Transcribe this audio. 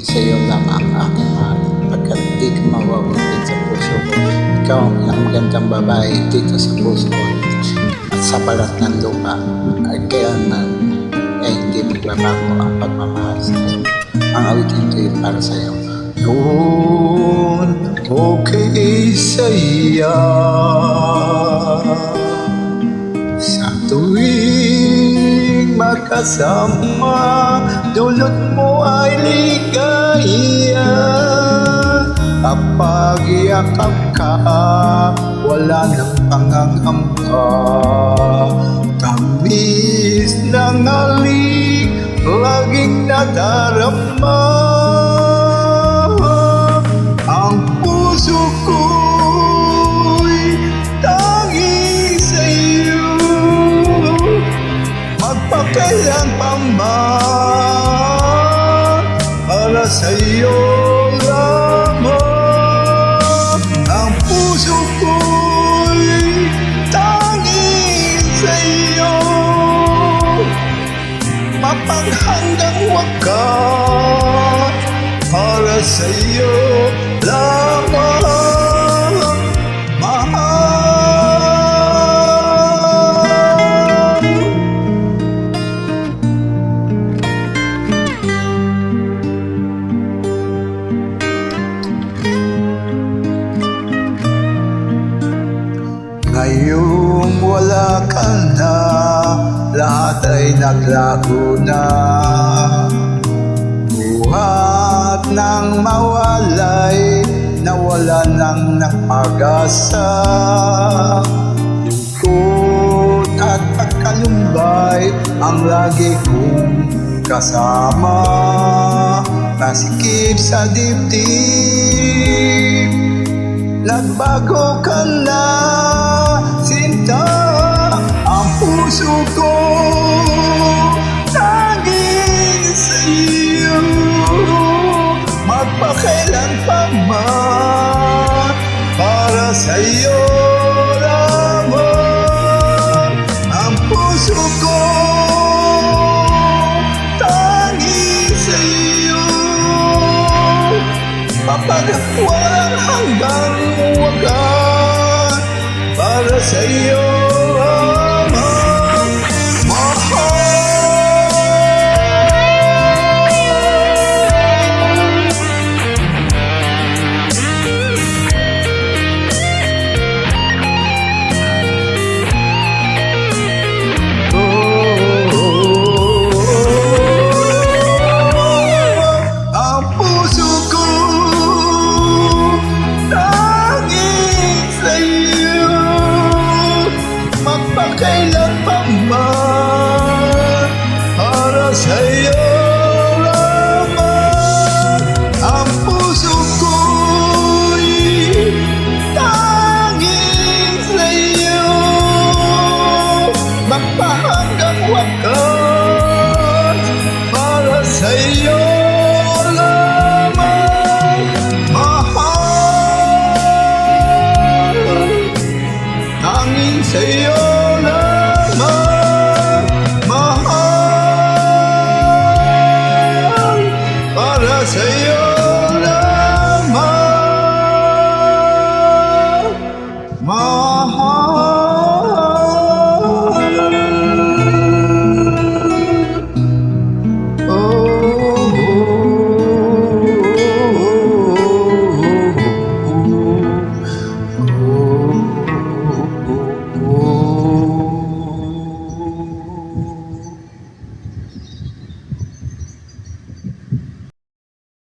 sa iyo lang ang aking mahal, pagkat di ka mawawagin sa puso ko. Ikaw ang magandang babae dito sa puso ko, at sa balat ng lupa ay kaya hindi magbabago ang pagmamahal sa iyo. Ang awitin ko ay para sa iyo. Noon okay saya, sa tuwing makasama, dulot mo ay ligaya. Kapag yakap ka, wala nang pangangamba. Tamis ng halik, laging nadarama. Ang puso ko'y tanging sa'yo, magpakailan pa man, para sa'yo lamang. Ang puso ko'y tanging sa'yo, mapanghanggang wakas, para sa'yo lamang, mahal. Ngayong wala ka na, lahat ay naglago na. Buhat nang mawalay, nawala nang napag-asa. Lungkot at pagkalumbay ang lagi kong kasama. Masikip sa dibdib, nagbago ka na, sinta. Ang puso ko tanging sa'yo, magpakailan pa man, para sa'yo lamang. Ang puso ko tanging sa'yo, kapag walang hanggang wakas, para sa'yo lamang, mahal. Ang puso ko tanging sa'yo, magpakailan pa man, para sa'yo lamang. Ang puso ko'y tanging sa'yo, magpahanggang wakas, para sa'yo lamang, mahal. Tanging sa'yo lamang, mahal, para sa'yo